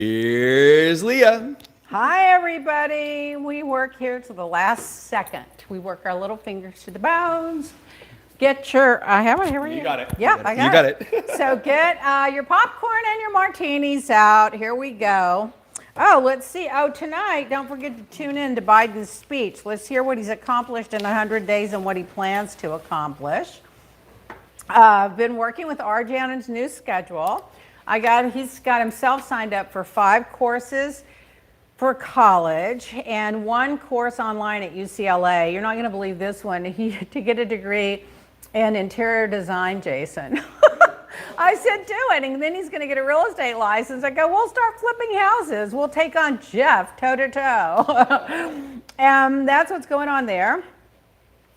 Here's Leah. Hi, everybody. We work here to the last second. We work our little fingers to the bones. Get your, I have it here. You got it. Yep, I got it. So get your popcorn and your martinis out. Here we go. Oh, let's see. Oh, tonight, don't forget to tune in to Biden's speech. Let's hear what he's accomplished in 100 days and what he plans to accomplish. I've been working with RJ on his new schedule. He's got himself signed up for 5 courses for college and 1 course online at UCLA. You're not going to believe this one. To get a degree in interior design, Jason. I said, do it. And then he's going to get a real estate license. I go, we'll start flipping houses. We'll take on Jeff toe to toe. And that's what's going on there.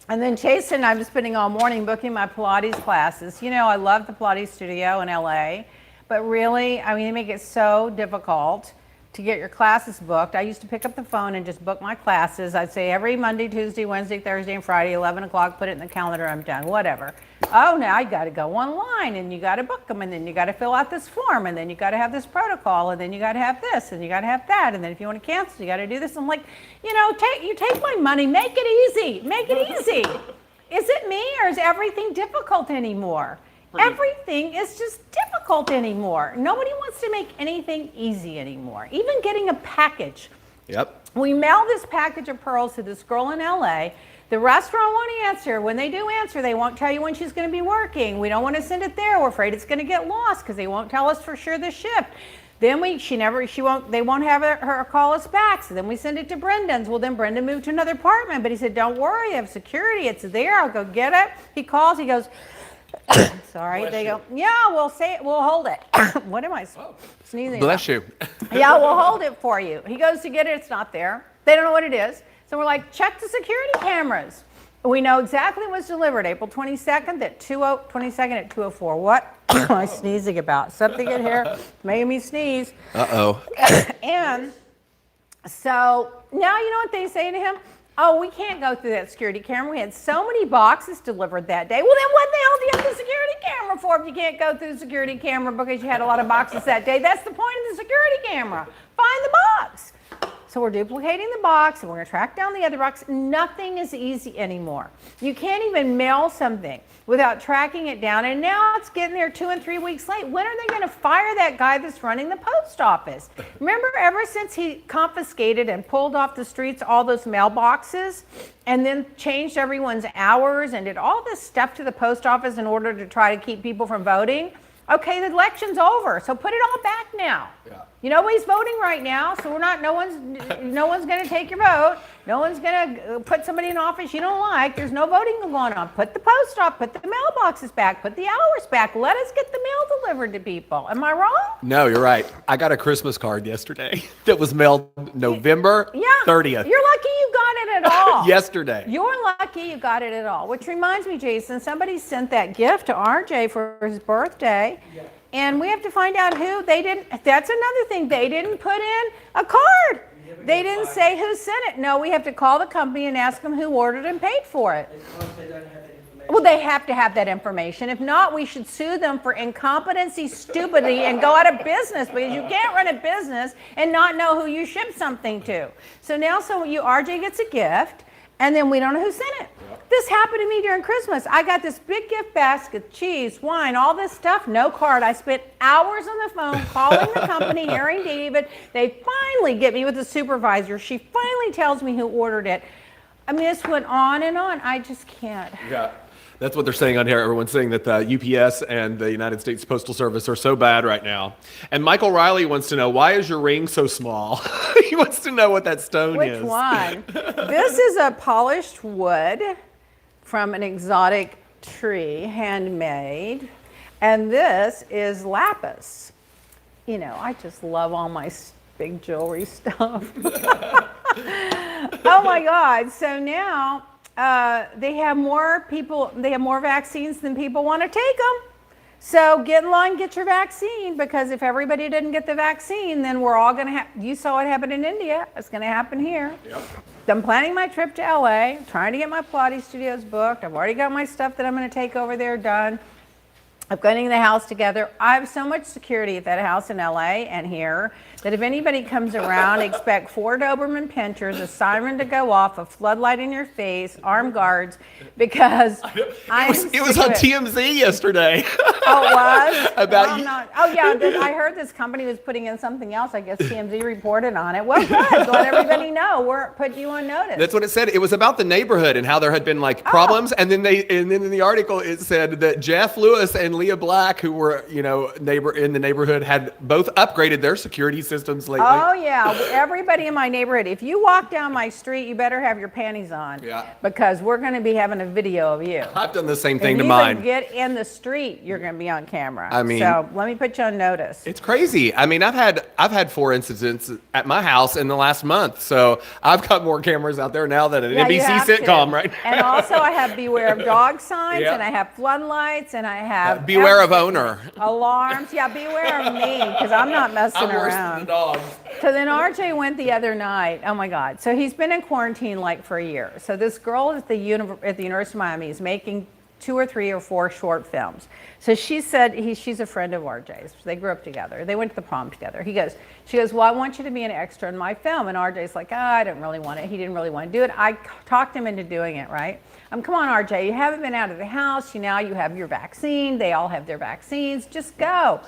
And then Jason, I'm spending all morning booking my Pilates classes. You know, I love the Pilates studio in LA, but really, I mean, they make it so difficult to get your classes booked. I used to pick up the phone and just book my classes. I'd say every Monday, Tuesday, Wednesday, Thursday, and Friday, 11 o'clock, put it in the calendar, I'm done, whatever. Oh, now you got to go online and you got to book them, and then you got to fill out this form, and then you got to have this protocol, and then you got to have this, and you got to have that, and then if you want to cancel, you got to do this. I'm like, you know, take my money, make it easy, make it easy. Is it me, or is everything difficult anymore? Everything is just difficult anymore. Nobody wants to make anything easy anymore. Even getting a package. Yep. We mail this package of pearls to this girl in LA. The restaurant won't answer. When they do answer, they won't tell you when she's going to be working. We don't want to send it there. We're afraid it's going to get lost because they won't tell us for sure the shipped. Then they won't have her call us back. So then we send it to Brendan's. Well, then Brendan moved to another apartment, but he said, don't worry, I have security. It's there. I'll go get it. He calls. He goes, sorry. Bless they you. Go, yeah, we'll hold it. What am I sneezing Bless about? you. Yeah, we'll hold it for you. He goes to get it. It's not there. They don't know what it is. So we're like, check the security cameras. We know exactly what was delivered April 22nd at 2:04. What am I sneezing about? Something in here made me sneeze. Uh-oh. And so now you know what they say to him? Oh, we can't go through that security camera. We had so many boxes delivered that day. Well, then what the hell do you have the security camera for if you can't go through the security camera because you had a lot of boxes that day? That's the point of the security camera. Find the box. So we're duplicating the box, and we're going to track down the other box. Nothing is easy anymore. You can't even mail something without tracking it down, and now it's getting there 2 and 3 weeks late. When are they going to fire that guy that's running the post office? Remember, ever since he confiscated and pulled off the streets all those mailboxes and then changed everyone's hours and did all this stuff to the post office in order to try to keep people from voting? Okay, the election's over, so put it all back now. Yeah. You know, nobody's voting right now, so no one's going to take your vote. No one's going to put somebody in office you don't like. There's no voting going on. Put the post off, put the mailboxes back, put the hours back. Let us get the mail delivered to people. Am I wrong? No, you're right. I got a Christmas card yesterday that was mailed November 30th. You're lucky you got it at all. Yesterday. You're lucky you got it at all. Which reminds me, Jason, somebody sent that gift to RJ for his birthday. Yeah. And we have to find out who. That's another thing. They didn't put in a card. They didn't say who sent it. No, we have to call the company and ask them who ordered and paid for it. Well, they have to have that information. If not, we should sue them for incompetency, stupidity, and go out of business, because you can't run a business and not know who you ship something to. So now, RJ gets a gift, and then we don't know who sent it. Yep. This happened to me during Christmas. I got this big gift basket, cheese, wine, all this stuff, no card. I spent hours on the phone calling the company, Harry and David. They finally get me with the supervisor. She finally tells me who ordered it. I mean, this went on and on. I just can't. Yeah. That's what they're saying on here. Everyone's saying that the UPS and the United States Postal Service are so bad right now. And Michael Riley wants to know, why is your ring so small? He wants to know what that stone is. Which one? This is a polished wood from an exotic tree, handmade. And this is lapis. You know, I just love all my big jewelry stuff. Oh my God. So now they have more vaccines than people want to take them. So get in line, get your vaccine, because if everybody didn't get the vaccine, then we're all going to have, you saw it happen in India, it's going to happen here. Yep. I'm planning my trip to LA, trying to get my Pilates studios booked. I've already got my stuff that I'm going to take over there done. I'm getting the house together. I have so much security at that house in LA and here that if anybody comes around, expect 4 Doberman pinchers, a siren to go off, a floodlight in your face, armed guards, because it was on TMZ yesterday. Oh, it was? About I heard this company was putting in something else. I guess TMZ reported on it. Well, good. Let everybody know. We're putting you on notice. That's what it said. It was about the neighborhood and how there had been like problems, and then in the article it said that Jeff Lewis and Leah Black, who were in the neighborhood, had both upgraded their security systems lately. Oh yeah, everybody in my neighborhood. If you walk down my street, you better have your panties on. Yeah. Because we're going to be having a video of you. I've done the same thing if to you mine. Get in the street, you're going to be on camera. I mean, so let me put you on notice. It's crazy. I mean, I've had 4 incidents at my house in the last month, so I've got more cameras out there now than an NBC sitcom, right? And also, I have beware of dog signs, Yeah. and I have floodlights, and I have beware of owner. Alarms. Yeah, beware of me, because I'm not messing I'm worse around. than the dogs. So then RJ went the other night. Oh my God. So he's been in quarantine like for a year. So this girl at the University of Miami is making 2 or 3 or 4 short films. So she said she's a friend of RJ's. They grew up together. They went to the prom together. She goes, well, I want you to be an extra in my film. And RJ's like, I didn't really want it. He didn't really want to do it. I talked him into doing it, right? Come on, RJ, you haven't been out of the house. Now you have your vaccine. They all have their vaccines. Just go.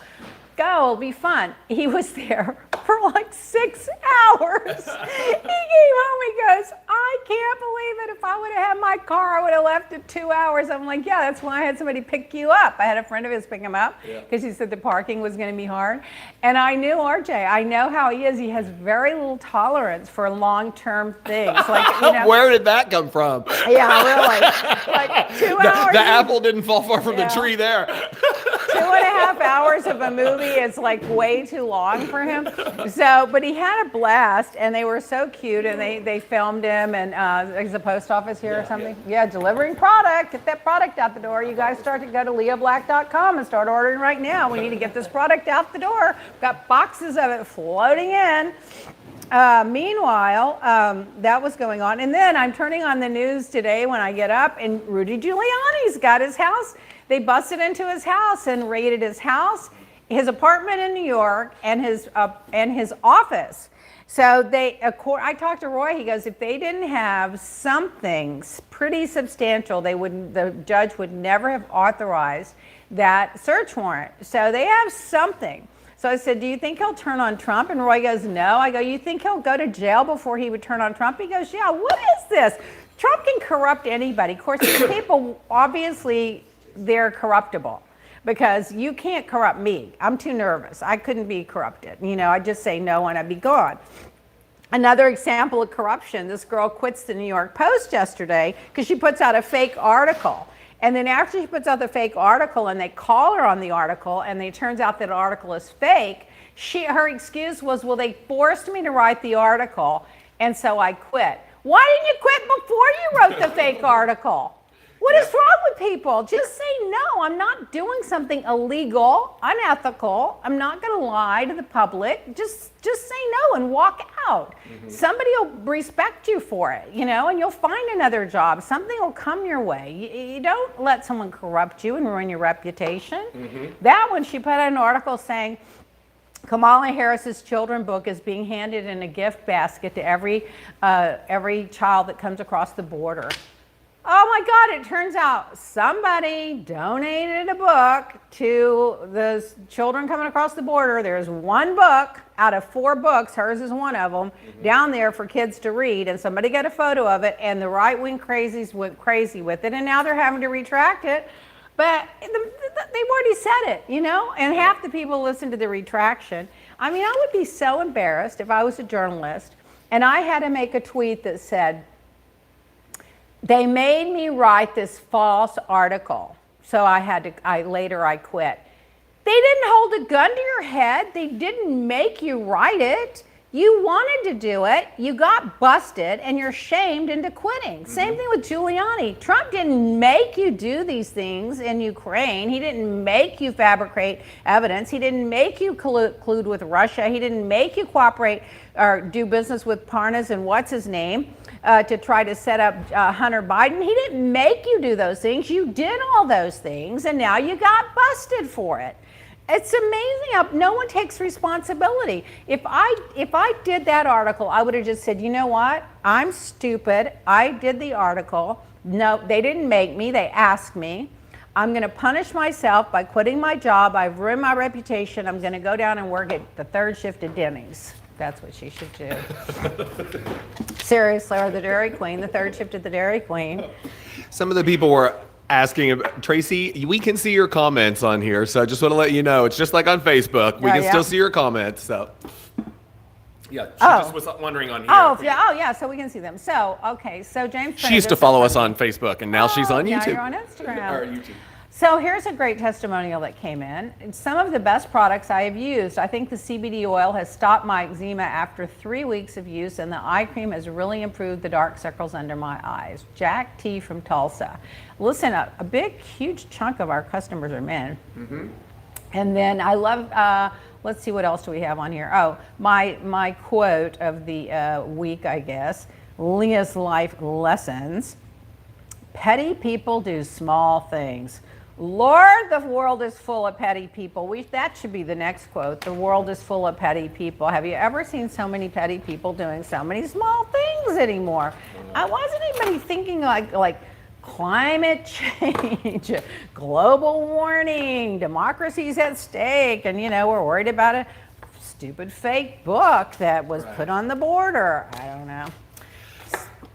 It'll be fun. He was there for like 6 hours. He came home, he goes, I can't believe it. If I would have had my car, I would have left it 2 hours. I'm like, yeah, that's why I had somebody pick you up. I had a friend of his pick him up because he said the parking was going to be hard. And I knew RJ. I know how he is. He has very little tolerance for long-term things. Like, Where did that come from? Yeah, really. Like 2 hours. The apple didn't fall far from the tree there. 2.5 hours of a movie is like way too long for him. So, but he had a blast, and they were so cute, and they filmed him, and is the post office here or something? Yeah, delivering product. Get that product out the door. You guys start to go to leahblack.com and start ordering right now. We need to get this product out the door. We've got boxes of it floating in. Meanwhile, that was going on. And then I'm turning on the news today when I get up, and Rudy Giuliani's got his house. They busted into his house and raided his house, his apartment in New York, and his office. So I talked to Roy. He goes, if they didn't have something pretty substantial, the judge would never have authorized that search warrant. So they have something. So I said, do you think he'll turn on Trump? And Roy goes, no. I go, you think he'll go to jail before he would turn on Trump? He goes, yeah, what is this? Trump can corrupt anybody. Of course, these people, obviously, they're corruptible because you can't corrupt me. I'm too nervous. I couldn't be corrupted. I'd just say no and I'd be gone. Another example of corruption, this girl quits the New York Post yesterday because she puts out a fake article. And then after she puts out the fake article and they call her on the article and it turns out that article is fake, her excuse was, well, they forced me to write the article and so I quit. Why didn't you quit before you wrote the fake article? What is wrong with people? Just say no. I'm not doing something illegal, unethical. I'm not going to lie to the public. Just say no and walk out. Mm-hmm. Somebody will respect you for it, and you'll find another job. Something will come your way. You don't let someone corrupt you and ruin your reputation. Mm-hmm. That one, she put out an article saying Kamala Harris's children book is being handed in a gift basket to every child that comes across the border. Oh my God, it turns out somebody donated a book to the children coming across the border. There's one book out of 4 books, hers is one of them, down there for kids to read, and somebody got a photo of it, and the right-wing crazies went crazy with it, and now they're having to retract it. But they've already said it, and half the people listen to the retraction. I mean, I would be so embarrassed if I was a journalist, and I had to make a tweet that said, they made me write this false article, so I quit. They didn't hold a gun to your head. They didn't make you write it. You wanted to do it. You got busted, and you're shamed into quitting. Mm-hmm. Same thing with Giuliani. Trump didn't make you do these things in Ukraine. He didn't make you fabricate evidence. He didn't make you collude with Russia. He didn't make you cooperate or do business with Parnas and what's his name to try to set up Hunter Biden. He didn't make you do those things. You did all those things, and now you got busted for it. It's amazing how no one takes responsibility. If I did that article, I would have just said, you know what? I'm stupid. I did the article. No, they didn't make me. They asked me. I'm going to punish myself by quitting my job. I've ruined my reputation. I'm going to go down and work at the third shift at Denny's. That's what she should do. Seriously, or the Dairy Queen, the third shift at the Dairy Queen. Some of the people were asking, Tracy, we can see your comments on here, so I just want to let you know, it's just like on Facebook. We can still see your comments, so. Yeah, she just was wondering on here. Oh, yeah, so we can see them. So, okay, so James. She used to follow us on Facebook, and now she's on YouTube. Now you're on Instagram. Or YouTube. So here's a great testimonial that came in. Some of the best products I have used. I think the CBD oil has stopped my eczema after 3 weeks of use, and the eye cream has really improved the dark circles under my eyes. Jack T from Tulsa. Listen, a big, huge chunk of our customers are men. Mm-hmm. And then I love, let's see, what else do we have on here? Oh, my quote of the week, I guess. Leah's life lessons. Petty people do small things. Lord, the world is full of petty people. That should be the next quote. The world is full of petty people. Have you ever seen so many petty people doing so many small things anymore? I wasn't even thinking like climate change, global warming, democracy's at stake, and we're worried about a stupid fake book that was put on the border. I don't know.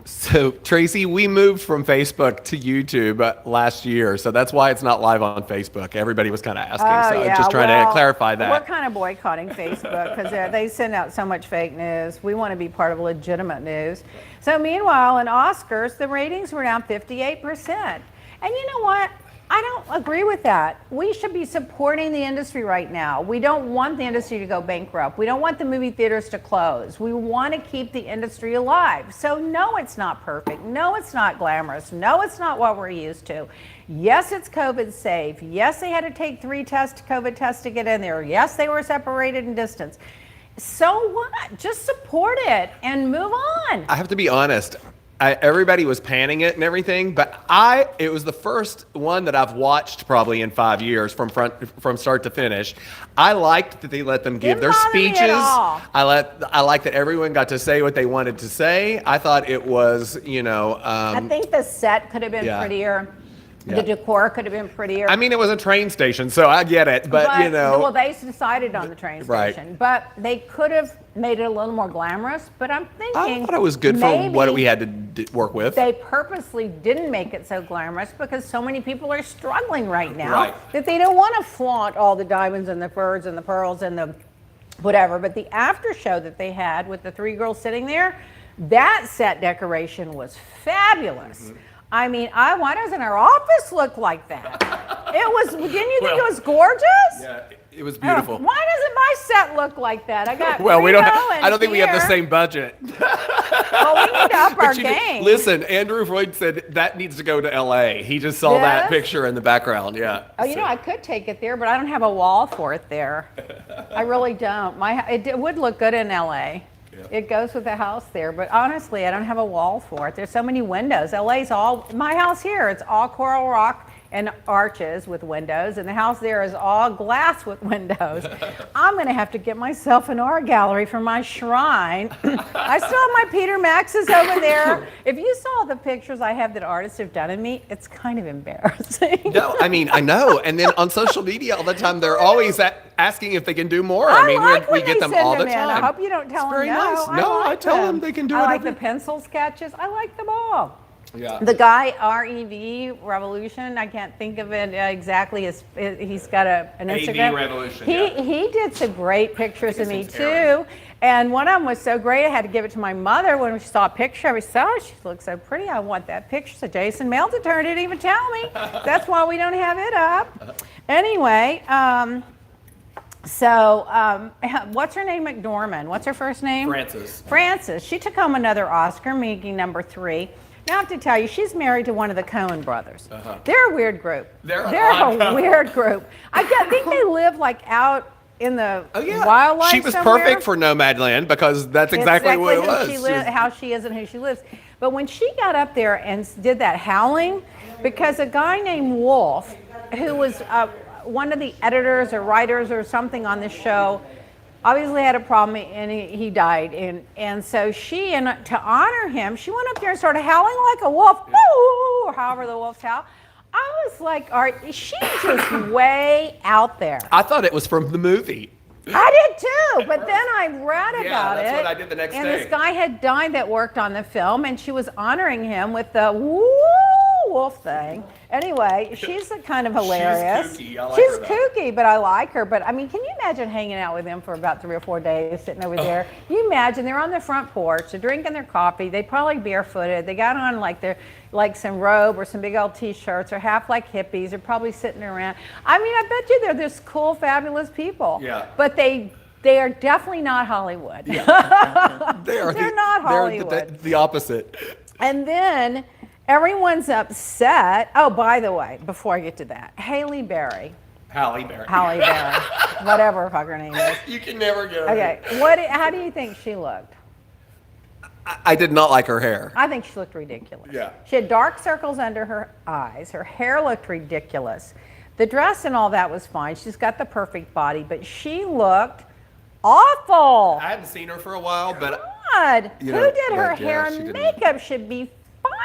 So, Tracy, we moved from Facebook to YouTube last year, so that's why it's not live on Facebook. Everybody was kind of asking, just trying to clarify that. We're kind of boycotting Facebook because they send out so much fake news. We want to be part of legitimate news. So, meanwhile, in Oscars, the ratings were down 58%. And you know what? I don't agree with that. We should be supporting the industry right now. We don't want the industry to go bankrupt. We don't want the movie theaters to close. We want to keep the industry alive. So no, it's not perfect. No, it's not glamorous. No, it's not what we're used to. Yes, it's COVID safe. Yes, they had to take 3 COVID tests to get in there. Yes, they were separated and distanced. So what? Just support it and move on. I have to be honest. Everybody was panning it and everything, but it was the first one that I've watched probably in 5 years from start to finish. I liked that they let them give their speeches. I like that everyone got to say what they wanted to say. I thought it was, I think the set could have been prettier. Yeah. The decor could have been prettier. I mean, it was a train station, so I get it, but Well, they decided on the train station, but they could have made it a little more glamorous. But I'm thinking, I thought it was good for what we had to work with. They purposely didn't make it so glamorous because so many people are struggling right now that they don't want to flaunt all the diamonds and the furs and the pearls and the whatever. But the after show that they had with the 3 girls sitting there, that set decoration was fabulous. Mm-hmm. I mean, why doesn't our office look like that? Didn't you think it was gorgeous? Yeah, it was beautiful. Why doesn't my set look like that? I got I don't think we have the same budget. Well, we need to up our game. Listen, Andrew Freud said that needs to go to LA. He just saw that picture in the background, yeah. Oh, I could take it there, but I don't have a wall for it there. I really don't. It would look good in LA. It goes with the house there, but honestly, I don't have a wall for it. There's so many windows. My house here, it's all coral rock and arches with windows, and the house there is all glass with windows. I'm going to have to get myself an art gallery for my shrine. I still have my Peter Maxes over there. If you saw the pictures I have that artists have done of me, it's kind of embarrassing. No, I mean, I know. And then on social media all the time, they're always asking if they can do more. I mean, we get them all the time. I hope you don't tell them no. Nice. I tell them they can do it. I like the pencil sketches. I like them all. Yeah. The guy, REV Revolution, I can't think of it exactly. He's got an Instagram. AV Revolution, He did some great pictures of me too. And one of them was so great, I had to give it to my mother when she saw a picture. I said, oh, she looks so pretty. I want that picture. So Jason mailed it to her, didn't even tell me. That's why we don't have it up. Anyway, what's her name? McDormand. What's her first name? Frances. She took home another Oscar, making number 3. Now I have to tell you, she's married to one of the Coen brothers. Uh-huh. They're a weird group. They're a weird group. I think they live like out in the wildlife. She was somewhere. Perfect for Nomadland because that's exactly what it was. How she is and who she lives. But when she got up there and did that howling, because a guy named Wolf, who was one of the editors or writers or something on the show obviously had a problem, and he died. And so she, and to honor him, she went up there and started howling like a wolf, woo, or however the wolves howl. I was like, all right, she's just way out there. I thought it was from the movie. I did too, but then I read about it. Yeah, that's what I did the next and day. This guy had died that worked on the film, and she was honoring him with the woo wolf thing. Anyway, she's kind of hilarious. She's kooky. I like she's her, though. kooky, but I like her. But I mean, can you imagine hanging out with him for about 3 or 4 days, sitting over there? You imagine they're on the front porch, they're drinking their coffee, they probably barefooted, they got on like some robe or some big old t-shirts, or half like hippies, they're probably sitting around. I mean, I bet you they're this cool, fabulous people. Yeah. But they are definitely not Hollywood. Yeah. They're not Hollywood. They're the opposite. And then everyone's upset. Oh, by the way, before I get to that, Halle Berry, whatever fuck her name is. You can never get her. Okay, how do you think she looked? I did not like her hair. I think she looked ridiculous. Yeah. She had dark circles under her eyes. Her hair looked ridiculous. The dress and all that was fine. She's got the perfect body, but she looked awful. I hadn't seen her for a while, but God, you who know, did her like, yeah, hair she and didn't- makeup should be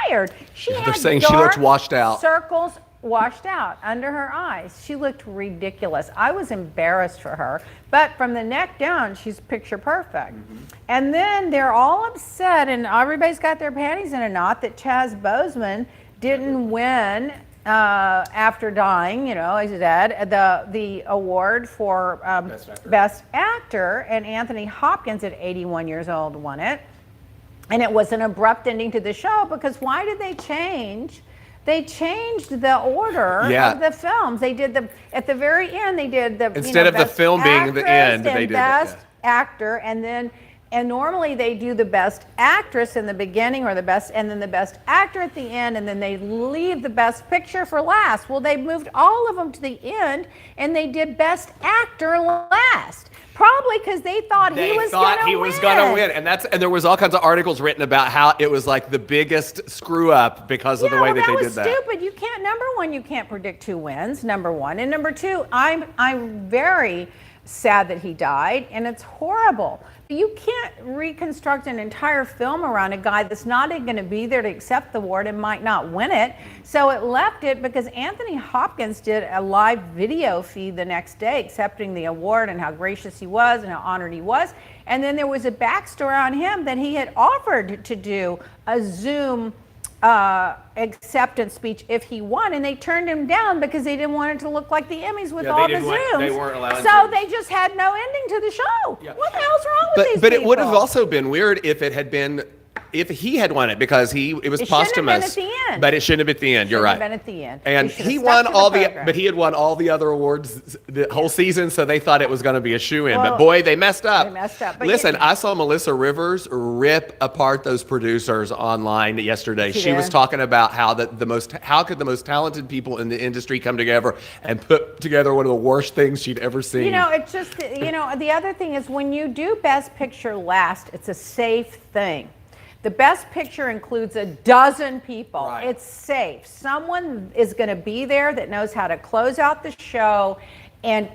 fired. They're saying she looked washed out. Circles washed out under her eyes. She looked ridiculous. I was embarrassed for her. But from the neck down, she's picture perfect. Mm-hmm. And then they're all upset, and everybody's got their panties in a knot that Chaz Boseman didn't win after dying, as he did, the award for Best Actor. And Anthony Hopkins at 81 years old won it. And it was an abrupt ending to the show, because why did they change? They changed the order of the films. They did at the very end, they did the instead of the film being the end, they did Best Actor, and normally they do the Best Actress in the beginning, or and then the Best Actor at the end, and then they leave the Best Picture for last. Well, they moved all of them to the end, and they did Best Actor last. Probably because they thought he was going to win. And there was all kinds of articles written about how it was like the biggest screw up because of the way that they did that. That was stupid. You can't. Number one, you can't predict who wins. Number one, and number two, I'm very sad that he died, and it's horrible. You can't reconstruct an entire film around a guy that's not going to be there to accept the award and might not win it. So it left it, because Anthony Hopkins did a live video feed the next day accepting the award and how gracious he was and how honored he was. And then there was a backstory on him that he had offered to do a Zoom acceptance speech if he won, and they turned him down because they didn't want it to look like the Emmys with all the Zooms. They weren't allowed. So they just had no ending to the show. Yeah. What the hell's wrong with these people? But it would have also been weird if it had been, if he had won it, because it was posthumous. Shouldn't have been at the end. But it shouldn't have been at the end. You're right. Shouldn't have been at the end. And he won but he had won all the other awards the whole season, so they thought it was going to be a shoo-in. But boy, they messed up. But listen, I saw Melissa Rivers rip apart those producers online yesterday. She was talking about how how could the most talented people in the industry come together and put together one of the worst things she'd ever seen. It's just, the other thing is, when you do Best Picture last, it's a safe thing. The Best Picture includes a dozen people. Right. It's safe. Someone is going to be there that knows how to close out the show and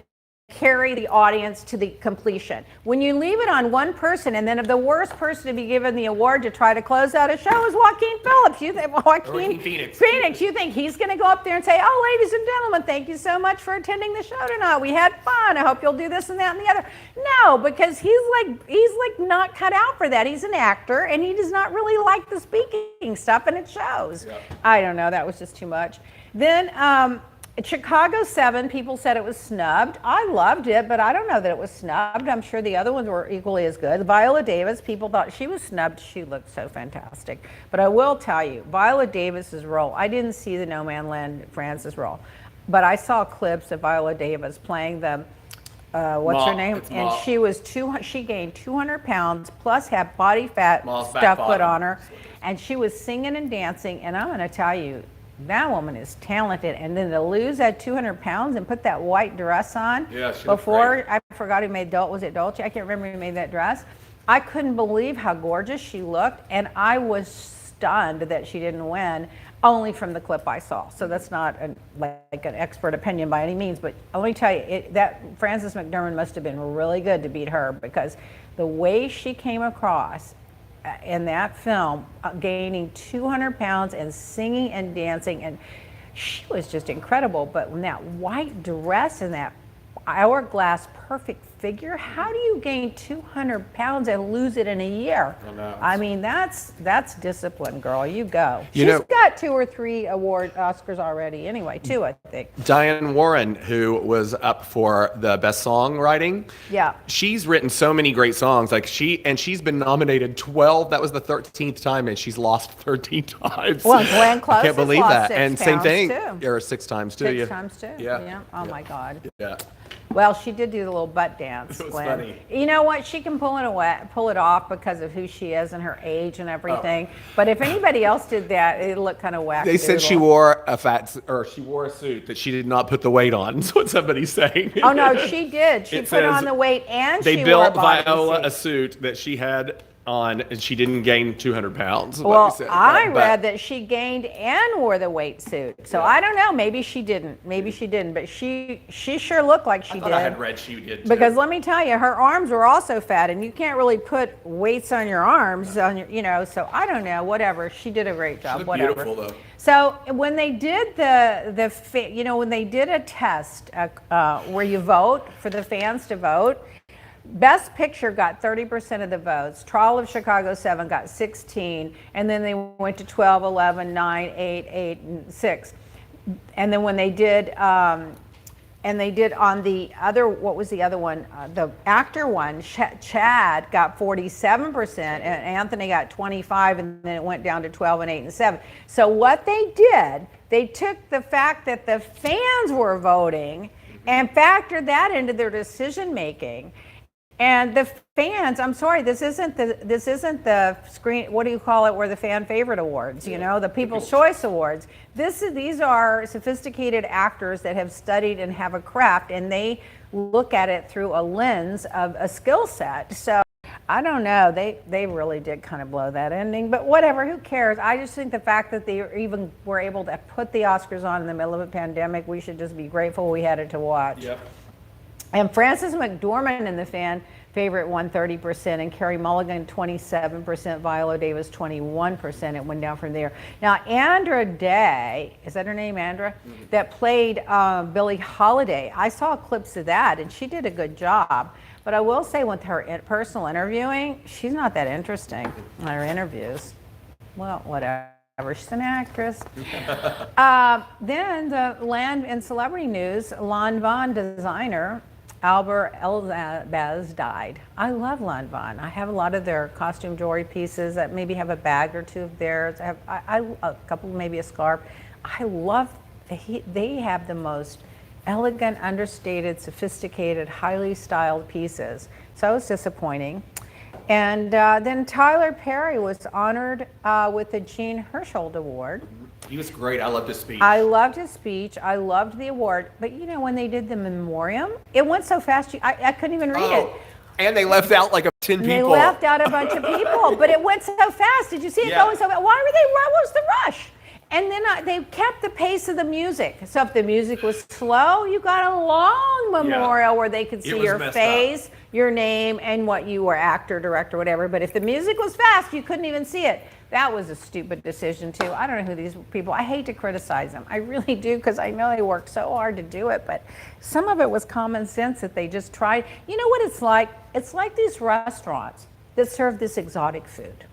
carry the audience to the completion. When you leave it on one person, and then the worst person to be given the award to try to close out a show is Joaquin Phillips. You think Joaquin Phoenix? You think he's going to go up there and say, "Oh, ladies and gentlemen, thank you so much for attending the show tonight. We had fun. I hope you'll do this and that and the other." No, because he's like not cut out for that. He's an actor, and he does not really like the speaking stuff, and it shows. Yeah. I don't know. That was just too much. Then. Chicago 7, people said it was snubbed. I loved it, but I don't know that it was snubbed. I'm sure the other ones were equally as good. Viola Davis, people thought she was snubbed. She looked so fantastic. But I will tell you, Viola Davis's role, I didn't see the No Man Land Francis role, but I saw clips of Viola Davis playing the, what's her name? And she gained 200 pounds, plus had body fat stuff put on her. And she was singing and dancing, and I'm going to tell you, that woman is talented. And then to lose that 200 pounds and put that white dress on before, I forgot who made was it Dolce? I can't remember who made that dress. I couldn't believe how gorgeous she looked, and I was stunned that she didn't win, only from the clip I saw. So that's not like an expert opinion by any means, but let me tell you, that Frances McDormand must have been really good to beat her, because the way she came across in that film, gaining 200 pounds and singing and dancing, and she was just incredible. But in that white dress and that hourglass perfect figure, how do you gain 200 pounds and lose it in a year? I mean, that's discipline, girl. You go. She's got 2 or 3 Oscars already anyway, 2, I think. Diane Warren, who was up for the best songwriting. Yeah. She's written so many great songs. Like she's been nominated 12. That was the 13th time, and she's lost 13 times. Well, Glenn Close I can't believe lost that. 6 And same thing. too. Or 6 times too. 6 times too. Yeah. Oh my God. Yeah. Well, she did do the little butt dance, It was Glenn. funny. You know what? She can pull it off because of who she is and her age and everything. But if anybody else did that, it'd look kind of wacky. They said she wore a suit that she did not put the weight on. That's what somebody's saying. Oh no, she did. She It put on says the weight, and They she built wore a Viola bodysuit. a suit that she had on, and she didn't gain 200 pounds. is what Well, he said. I But- read that she gained and wore the weight suit. So I don't know. Maybe she didn't. But she sure looked like she I thought did. I had read she did too. Because let me tell you, her arms were also fat, and you can't really put weights on your arms, so I don't know, whatever. She did a great job, looked whatever. beautiful, though. So when they did when they did a test where you vote for the fans to vote, Best Picture got 30% of the votes. Trial of Chicago 7 got 16, and then they went to 12, 11, 9, 8, and 6. And then when they did on the other, what was the other one? The actor one, Chad got 47%, and Anthony got 25, and then it went down to 12 and 8 and 7. So what they did, they took the fact that the fans were voting and factored that into their decision making. And the fans, I'm sorry, this isn't the screen, what do you call it, where the fan favorite awards, the People's Choice Awards. These are sophisticated actors that have studied and have a craft, and they look at it through a lens of a skill set. So I don't know, they really did kind of blow that ending, but whatever, who cares? I just think the fact that they even were able to put the Oscars on in the middle of a pandemic, we should just be grateful we had it to watch. Yep. And Frances McDormand in the fan favorite won 30%, and Carey Mulligan 27%, Viola Davis 21%. It went down from there. Now Andra Day, is that her name, Andra? Mm-hmm. That played Billie Holiday. I saw clips of that, and she did a good job. But I will say, with her personal interviewing, she's not that interesting in her interviews. Well, whatever. She's an actress. Then the land and celebrity news, Lanvin designer Albert Elbaz died. I love Lanvin. I have a lot of their costume jewelry pieces. That maybe have a bag or 2 of theirs. I have a couple, maybe a scarf. I love. They have the most elegant, understated, sophisticated, highly styled pieces. So it was disappointing. And then Tyler Perry was honored with the Jean Hersholt Award. He was great. I loved his speech. I loved his speech. I loved the award. But when they did the memoriam, it went so fast, I couldn't even read it. And they left out like 10 people. They left out a bunch of people, but it went so fast. Did you see it going so fast? What was the rush? And then they kept the pace of the music. So if the music was slow, you got a long memorial where they could see your face, your name, and what you were, actor, director, whatever. But if the music was fast, you couldn't even see it. That was a stupid decision too. I don't know who these people, I hate to criticize them. I really do, because I know they worked so hard to do it, but some of it was common sense that they just tried. You know what it's like? It's like these restaurants that serve this exotic food.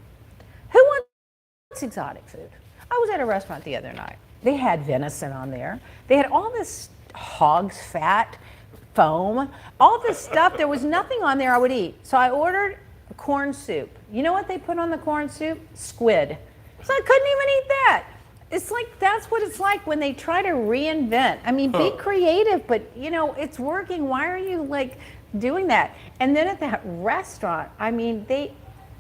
Who wants exotic food? I was at a restaurant the other night. They had venison on there. They had all this hog's fat, foam, all this stuff. There was nothing on there I would eat. So I ordered corn soup. You know what they put on the corn soup? Squid. So I couldn't even eat that. It's like, that's what it's like when they try to reinvent. I mean, be creative, but it's working. Why are you doing that? And then at that restaurant, I mean,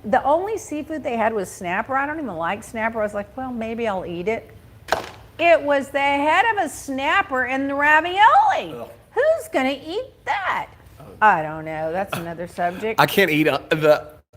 the only seafood they had was snapper. I don't even like snapper. I was like, well, maybe I'll eat it. It was the head of a snapper in the ravioli. Ugh. Who's gonna eat that? I don't know. That's another subject. I can't eat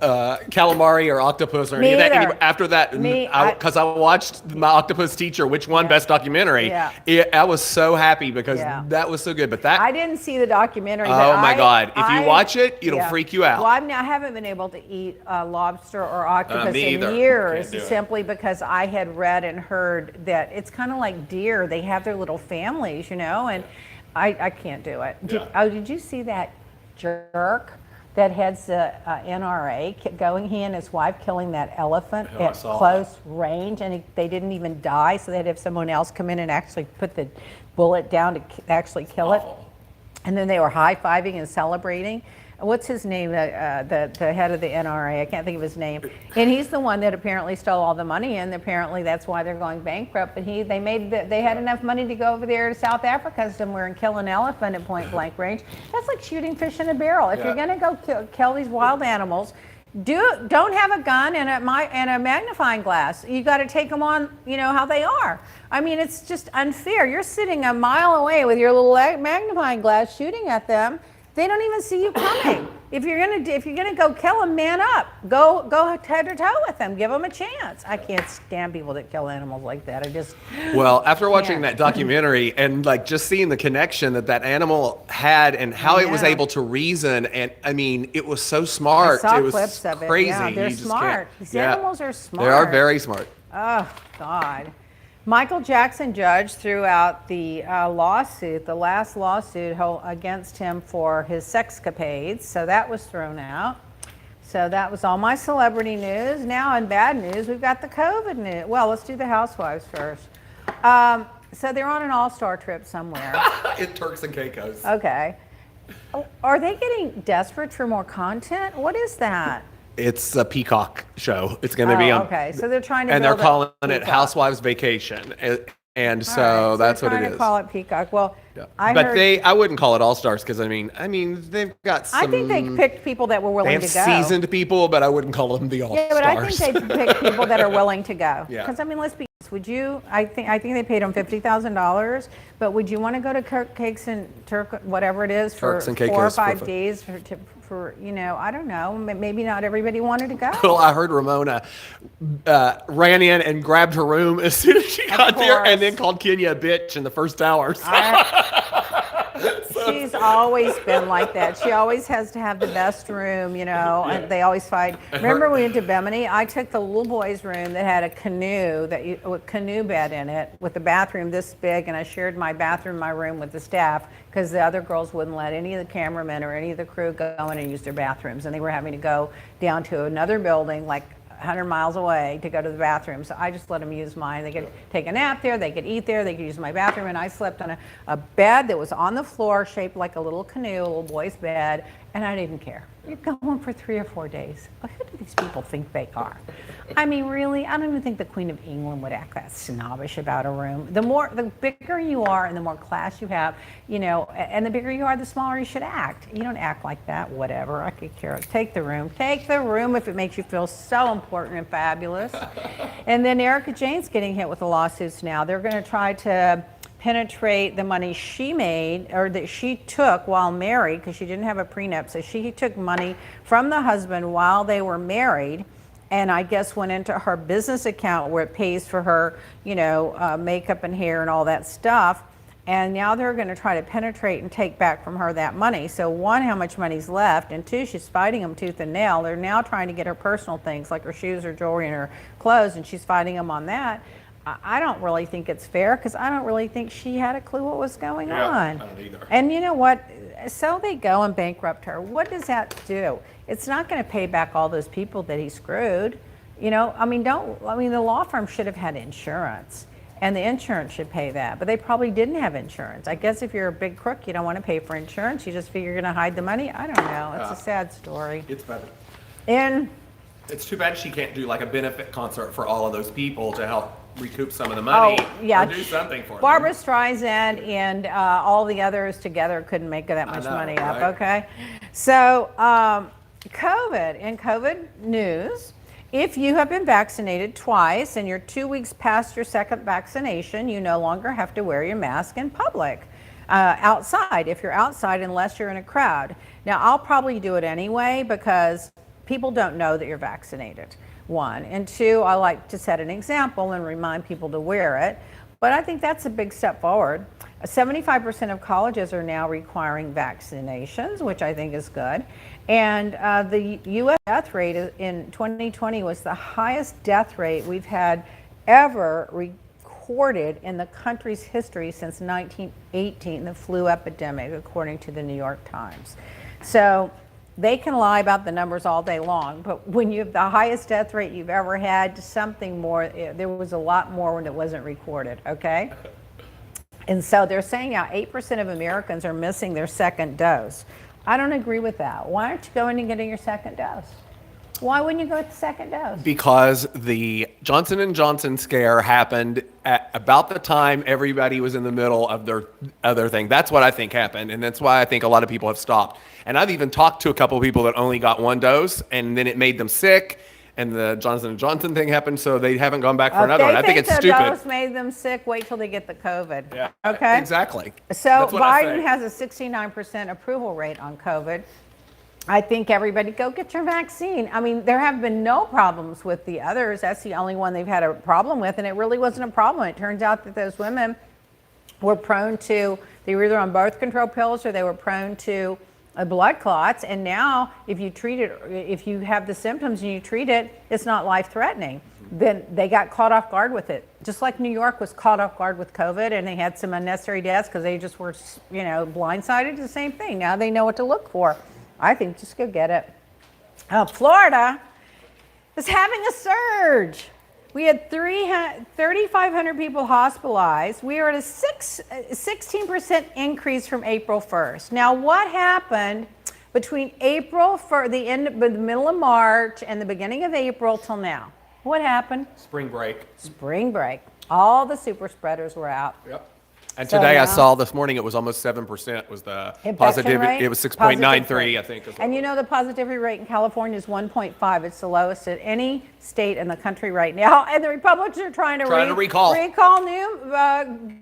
calamari or octopus or Me anything either. after that. Because I watched My Octopus Teacher, which won Best Documentary. Yeah. I was so happy because that was so good. But that, I didn't see the documentary. oh my God! If you watch it, it'll freak you out. Well, I haven't been able to eat lobster or octopus Me in either. years, Can't do it. simply because I had read and heard that it's kind of like deer. They have their little families, and I can't do it. Did you see that jerk that heads the NRA going, he and his wife killing that elephant at close range, and they didn't even die, so they had to have someone else come in and actually put the bullet down to actually kill it. And then they were high-fiving and celebrating. What's his name? The head of the NRA. I can't think of his name. And he's the one that apparently stole all the money, and apparently that's why they're going bankrupt. But they had enough money to go over there to South Africa somewhere and kill an elephant at point blank range. That's like shooting fish in a barrel. If you're going to go kill these wild animals, don't have a gun and a magnifying glass. You got to take them on, how they are. I mean, it's just unfair. You're sitting a mile away with your little magnifying glass shooting at them. They don't even see you coming. If you're gonna go kill them, man up. Go head to toe with them. Give them a chance. I can't stand people that kill animals like that. Well, after watching that documentary and just seeing the connection that animal had and how it was able to reason, and I mean, it was so smart. I saw it was clips of it. crazy. Yeah, they're smart. These animals are smart. They are very smart. Oh God. Michael Jackson judge threw out the lawsuit, the last lawsuit against him for his sexcapades. So that was thrown out. So that was all my celebrity news. Now in bad news, we've got the COVID news. Well, let's do the Housewives first. So they're on an all-star trip somewhere. In Turks and Caicos. Okay. Are they getting desperate for more content? What is that? It's a Peacock show. It's going to be on. Okay, so they're trying to. And they're calling it Peacock. Housewives Vacation, and so All right, that's they're what it trying is. to call it Peacock. Well, Yeah. I But heard, I wouldn't call it all stars because I mean they've got some. I think they picked people that were They willing have to go. seasoned people, but I wouldn't call them the all Yeah, but I think they picked people that are willing to go. Yeah. Because I mean, let's be honest. Would you? I think they paid them $50,000. But would you want to go to Cakes and whatever it is for Turks and 4 or Caicos 5 days for I don't know. Maybe not everybody wanted to go. Well, I heard Ramona ran in and grabbed her room as soon as she got there, and then called Kenya a bitch in the first hour. She's always been like that. She always has to have the best room, and they always fight. Remember we went to Bimini? I took the little boy's room that had a canoe bed in it with a bathroom this big, and I shared my bathroom, my room with the staff because the other girls wouldn't let any of the cameramen or any of the crew go in and use their bathrooms, and they were having to go down to another building like 100 miles away to go to the bathroom. So I just let them use mine. They could take a nap there, they could eat there, they could use my bathroom, and I slept on a bed that was on the floor shaped like a little canoe, a little boy's bed, and I didn't care. You're going for 3 or 4 days. But who do these people think they are? I mean, really, I don't even think the Queen of England would act that snobbish about a room. The bigger you are and the more class you have, and the bigger you are, the smaller you should act. You don't act like that, whatever. I could care. Take the room. Take the room if it makes you feel so important and fabulous. And then Erica Jane's getting hit with the lawsuits now. They're going to try to penetrate the money she made or that she took while married, because she didn't have a prenup. So she took money from the husband while they were married, and I guess went into her business account where it pays for her, makeup and hair and all that stuff. And now they're going to try to penetrate and take back from her that money. So one, how much money's left, and two, she's fighting them tooth and nail. They're now trying to get her personal things like her shoes, her jewelry, and her clothes, and she's fighting them on that. I don't really think it's fair because I don't really think she had a clue what was going on. I don't either. And you know what? So they go and bankrupt her. What does that do? It's not going to pay back all those people that he screwed. The law firm should have had insurance, and the insurance should pay that. But they probably didn't have insurance. I guess if you're a big crook, you don't want to pay for insurance. You just figure you're going to hide the money. I don't know. It's a sad story. It's bad. And It's too bad she can't do like a benefit concert for all of those people to help recoup some of the money. Yeah. Or do something for Barbara them. Streisand and all the others together couldn't make that much money up, right? okay? So, COVID, in COVID news, if you have been vaccinated twice and you're 2 weeks past your second vaccination, you no longer have to wear your mask in public. Outside, if you're outside, unless you're in a crowd. Now, I'll probably do it anyway because people don't know that you're vaccinated, one. And two, I like to set an example and remind people to wear it. But I think that's a big step forward. 75% of colleges are now requiring vaccinations, which I think is good. And the U.S. death rate in 2020 was the highest death rate we've had ever recorded in the country's history since 1918, the flu epidemic, according to the New York Times. So they can lie about the numbers all day long, but when you have the highest death rate you've ever had, something more, there was a lot more when it wasn't recorded, okay? And so they're saying now 8% of Americans are missing their second dose. I don't agree with that. Why aren't you going and getting your second dose? Why wouldn't you go with the second dose? Because the Johnson & Johnson scare happened at about the time everybody was in the middle of their other thing. That's what I think happened, and that's why I think a lot of people have stopped. And I've even talked to a couple of people that only got one dose, and then it made them sick, and the Johnson & Johnson thing happened, so they haven't gone back for another one. I think it's stupid. If the dose made them sick, wait till they get the COVID. Yeah, okay? Exactly. So Biden has a 69% approval rate on COVID. I think everybody go get your vaccine. I mean, there have been no problems with the others. That's the only one they've had a problem with, and it really wasn't a problem. It turns out that those women were prone to, they were either on birth control pills or they were prone to blood clots. And now if you treat it, if you have the symptoms and you treat it, it's not life-threatening. Then they got caught off guard with it. Just like New York was caught off guard with COVID and they had some unnecessary deaths because they just were, you know, blindsided. The same thing. Now they know what to look for. I think just go get it. Florida is having a surge. We had 3,500 people hospitalized. We are at a 16% increase from April 1st. Now, what happened between April for the middle of March and the beginning of April till now? What happened? Spring break. Spring break. All the super spreaders were out. Yep. And today I saw this morning it was almost 7% was the positivity. It was 6.93, I think. And you know the positivity rate in California is 1.5. It's the lowest at any state in the country right now. And the Republicans are trying to recall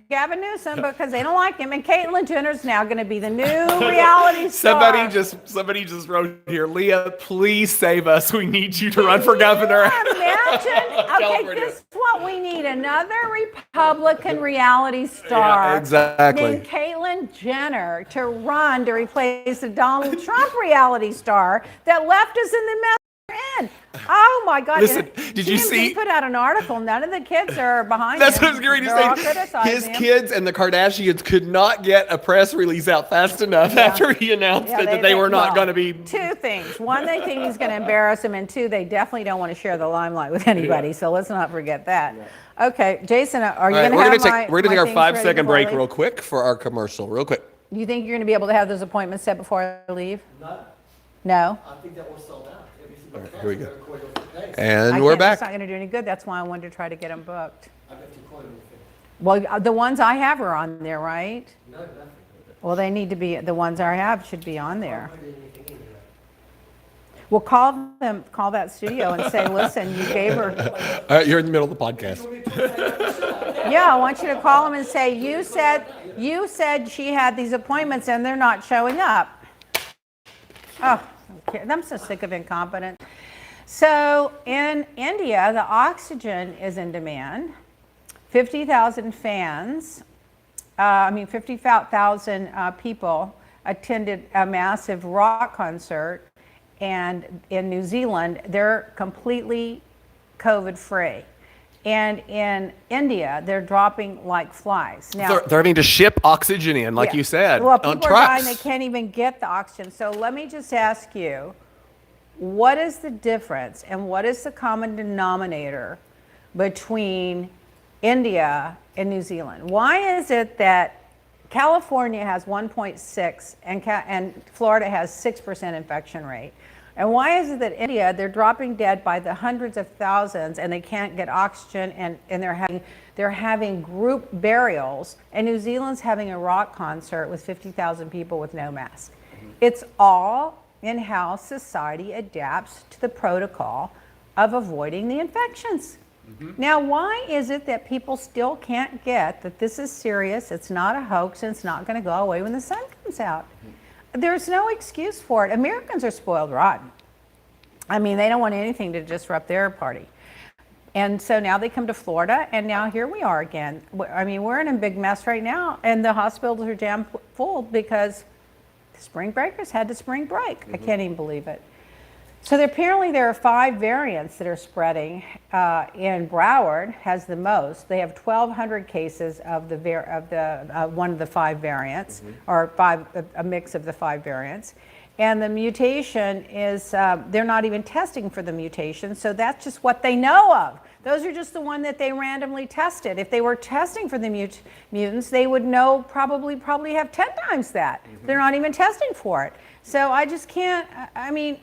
Gavin Newsom because they don't like him. And Caitlyn Jenner's now going to be the new reality star. Somebody just wrote here, Leah, please save us. We need you to run for governor. Imagine. Okay, this is what we need. Another Republican reality star. Yeah, exactly. Named Caitlyn Jenner to run to replace the Donald Trump reality star that left us in the mess we're in. Oh my God! Listen, did you see? He put out an article. None of the kids are behind. That's him. what I was going to say. His kids and the Kardashians could not get a press release out fast enough after he announced that they were not going to be. Two things: one, they think he's going to embarrass him, and two, they definitely don't want to share the limelight with anybody. So let's not forget that. Yeah. Okay, Jason, are you going to have We're going to take our 5-second break real quick for our commercial, real quick. You think you're going to be able to have those appointments set before I leave? No. I think that was sold out. All right, here we go. And we're back. It's not going to do any good. That's why I wanted to try to get them booked. I bet you quoted me. Well, the ones I have are on there, right? No, nothing. Well, they need to be, the ones I have should be on there. Well, call that studio and say, listen, you gave her. You're in the middle of the podcast. Yeah, I want you to call them and say, you said she had these appointments and they're not showing up. Oh, I'm so sick of incompetence. So in India, the oxygen is in demand. 50,000 fans, 50,000 people attended a massive rock concert. And in New Zealand, they're completely COVID-free. And in India, they're dropping like flies. Now, they're having to ship oxygen in, like you said, well, on people trucks. are dying, they can't even get the oxygen. So let me just ask you, what is the difference and what is the common denominator between India and New Zealand? Why is it that California has 1.6 and Florida has 6% infection rate? And why is it that India, they're dropping dead by the hundreds of thousands and they can't get oxygen and they're having group burials, and New Zealand's having a rock concert with 50,000 people with no mask? It's all in how society adapts to the protocol of avoiding the infections. Now, why is it that people still can't get that this is serious, it's not a hoax, and it's not going to go away when the sun comes out? There's no excuse for it. Americans are spoiled rotten. I mean, they don't want anything to disrupt their party. And so now they come to Florida, and now here we are again. I mean, we're in a big mess right now, and the hospitals are jammed full because the spring breakers had to spring break. I can't even believe it. So apparently there are 5 variants that are spreading. In Broward has the most. They have 1,200 cases of one of the 5 variants, or a mix of the 5 variants. And the mutation is, they're not even testing for the mutation, so that's just what they know of. Those are just the one that they randomly tested. If they were testing for the mutants, they would know probably have 10 times that. They're not even testing for it. So I just can't, I mean,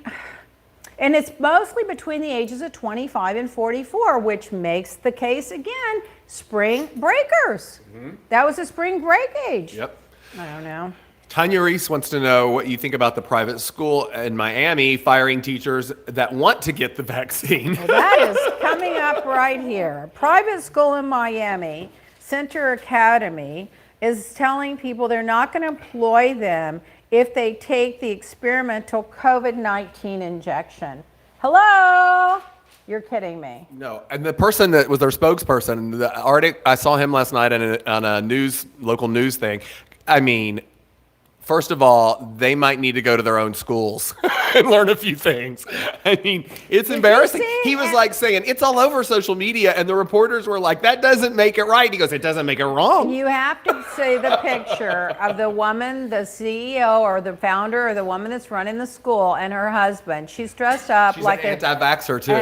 and it's mostly between the ages of 25 and 44, which makes the case, again, spring breakers. That was a spring break age. Yep. I don't know. Tanya Reese wants to know what you think about the private school in Miami firing teachers that want to get the vaccine. Well, that is coming up right here. Private school in Miami, Center Academy, is telling people they're not going to employ them if they take the experimental COVID-19 injection. Hello? You're kidding me. No, and the person that was their spokesperson, the article, I saw him last night on a local news thing. I mean, first of all, they might need to go to their own schools and learn a few things. I mean, it's embarrassing. He was like saying, it's all over social media, and the reporters were like, that doesn't make it right. He goes, it doesn't make it wrong. You have to see the picture of the woman, the CEO or the founder or the woman that's running the school and her husband. She's dressed up She's like an anti-vaxxer, too.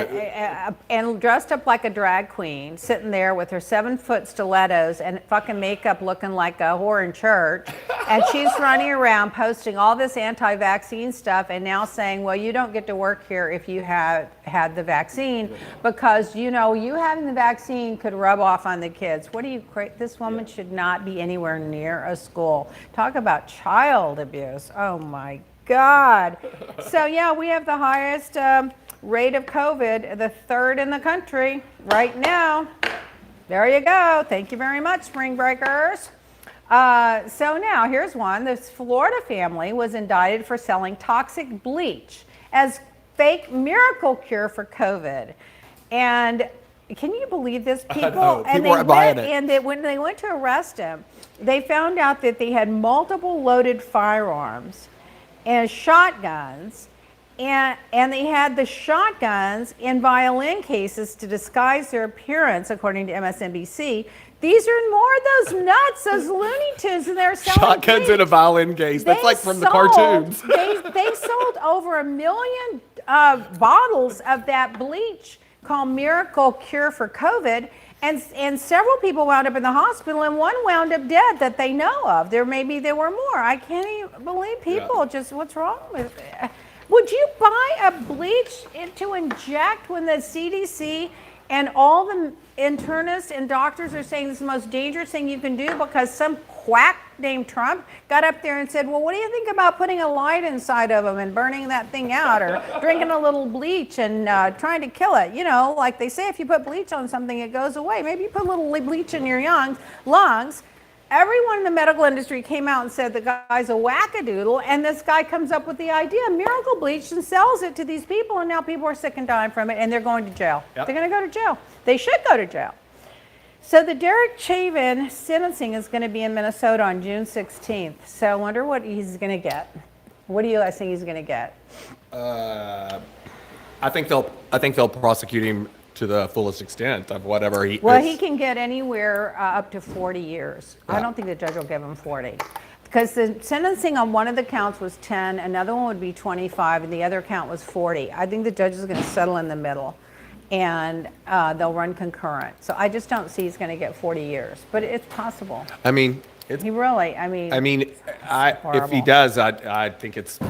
and dressed up like a drag queen, sitting there with her 7-foot stilettos and fucking makeup looking like a whore in church. And she's running around posting all this anti-vaccine stuff and now saying, well, you don't get to work here if you have had the vaccine because, you know, you having the vaccine could rub off on the kids. What do you create? This woman should not be anywhere near a school. Talk about child abuse. Oh my God. So yeah, we have the highest rate of COVID, the 3rd in the country right now. There you go. Thank you very much, spring breakers. So now here's one. This Florida family was indicted for selling toxic bleach as fake miracle cure for COVID. And can you believe this? People when they went to arrest him, they found out that they had multiple loaded firearms and shotguns. And they had the shotguns in violin cases to disguise their appearance, according to MSNBC. These are more of those nuts, those Looney Tunes, and they're selling shotguns in a violin case. That's like from the cartoons. They sold over 1 million bottles of that bleach called Miracle Cure for COVID, and several people wound up in the hospital, and one wound up dead that they know of. There were more. I can't even believe people. Just what's wrong with it? Would you buy a bleach to inject when the CDC and all the internists and doctors are saying this is the most dangerous thing you can do because some quack named Trump got up there and said, well, what do you think about putting a light inside of them and burning that thing out, or drinking a little bleach and trying to kill it? You know, like they say, if you put bleach on something, it goes away. Maybe you put a little bleach in your lungs. Everyone in the medical industry came out and said the guy's a wackadoodle, and this guy comes up with the idea, miracle bleach, and sells it to these people, and now people are sick and dying from it, and they're going to jail. Yep. They're going to go to jail. They should go to jail. So the Derek Chavin sentencing is going to be in Minnesota on June 16th. So I wonder what he's going to get. What do you guys think he's going to get? I think they'll prosecute him to the fullest extent of whatever he. Well, he can get anywhere up to 40 years. Yeah. I don't think the judge will give him 40. Because the sentencing on one of the counts was 10, another one would be 25, and the other count was 40. I think the judge is going to settle in the middle, and they'll run concurrent. So I just don't see he's going to get 40 years, but it's possible. I mean, if he does, I think it's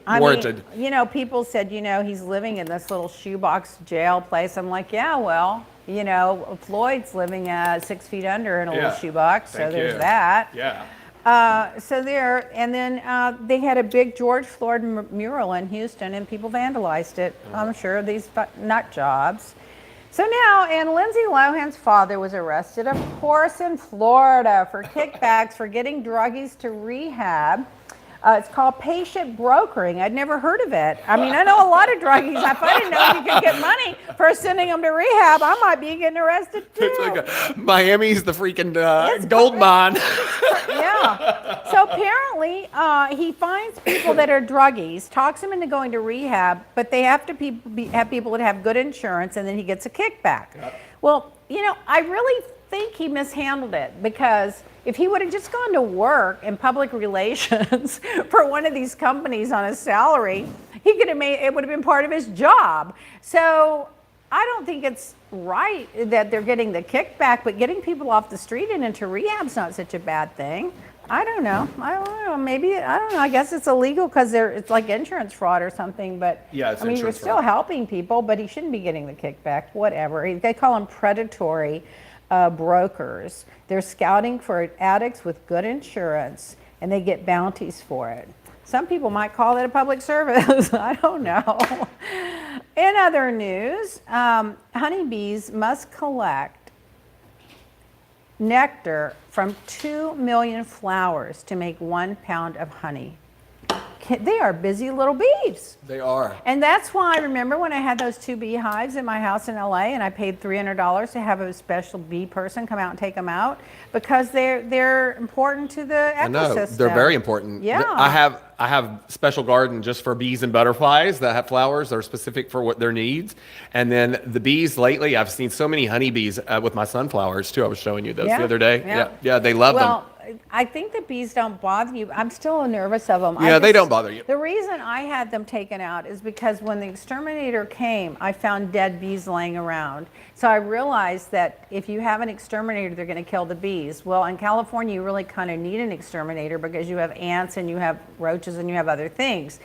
warranted. You know, people said, you know, he's living in this little shoebox jail place. I'm like, yeah, well, you know, Floyd's living 6 feet under in a little shoebox, so there's that. Yeah. And then they had a big George Floyd mural in Houston, and people vandalized it. I'm sure these nut jobs. So now, and Lindsay Lohan's father was arrested, of course, in Florida for kickbacks for getting druggies to rehab. It's called patient brokering. I'd never heard of it. I mean, I know a lot of druggies. If I didn't know you could get money for sending them to rehab, I might be getting arrested too. It's like Miami's the freaking It's gold mine. Yeah. So apparently, he finds people that are druggies, talks them into going to rehab, but they have to have people that have good insurance, and then he gets a kickback. Yep. Well, you know, I really think he mishandled it, because if he would have just gone to work in public relations for one of these companies on a salary, he could have made it would have been part of his job. So I don't think it's right that they're getting the kickback, but getting people off the street and into rehab's not such a bad thing. I don't know. Maybe, I don't know. I guess it's illegal because it's like insurance fraud or something. But Yeah, it's I mean, you're insurance still fraud. helping people, but he shouldn't be getting the kickback. Whatever. They call them predatory brokers. They're scouting for addicts with good insurance, and they get bounties for it. Some people might call it a public service. I don't know. In other news, honeybees must collect nectar from 2 million flowers to make 1 pound of honey. They are busy little bees. They are. And that's why I remember when I had those 2 beehives in my house in LA, and I paid $300 to have a special bee person come out and take them out, because they're important to the ecosystem. I know, they're very important. Yeah. I have special garden just for bees and butterflies that have flowers that are specific for what their needs. And then the bees lately, I've seen so many honeybees with my sunflowers too. I was showing you those the other day. Yeah, they love them. Well, I think the bees don't bother you. I'm still nervous of them. Yeah, they don't bother you. The reason I had them taken out is because when the exterminator came, I found dead bees laying around. So I realized that if you have an exterminator, they're going to kill the bees. Well, in California, you really kind of need an exterminator because you have ants and you have roaches and you have other things.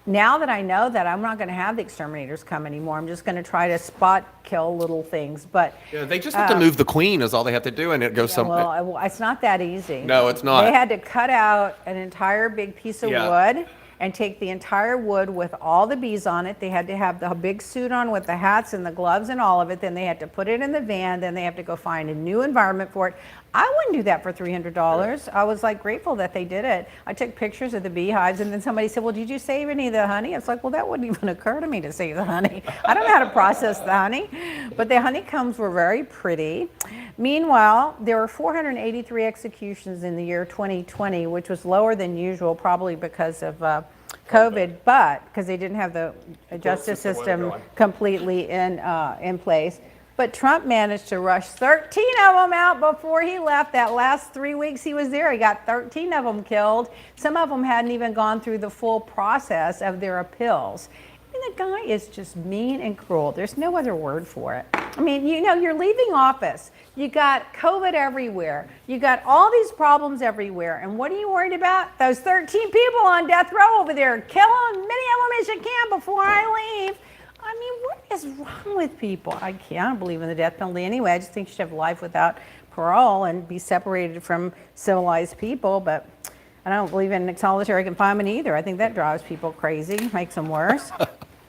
Now that I know that, I'm not going to have the exterminators come anymore. I'm just going to try to spot kill little things. But Yeah, they just have to move the queen is all they have to do, and it goes somewhere. well, it's not that easy. No, it's not. They had to cut out an entire big piece of Yeah. wood and take the entire wood with all the bees on it. They had to have the big suit on with the hats and the gloves and all of it. Then they had to put it in the van. Then they have to go find a new environment for it. I wouldn't do that for $300. I was like grateful that they did it. I took pictures of the beehives, and then somebody said, well, did you save any of the honey? It's like, well, that wouldn't even occur to me to save the honey. I don't know how to process the honey, but the honeycombs were very pretty. Meanwhile, there were 483 executions in the year 2020, which was lower than usual, probably because of COVID, but because they didn't have the justice system completely in place. But Trump managed to rush 13 of them out before he left. That last 3 weeks he was there, he got 13 of them killed. Some of them hadn't even gone through the full process of their appeals. And the guy is just mean and cruel. There's no other word for it. I mean, you know, you're leaving office. You got COVID everywhere. You got all these problems everywhere. And what are you worried about? Those 13 people on death row over there. Kill them, many of them as you can before I leave. I mean, what is wrong with people? I don't believe in the death penalty anyway. I just think you should have life without parole and be separated from civilized people. But I don't believe in solitary confinement either. I think that drives people crazy, makes them worse.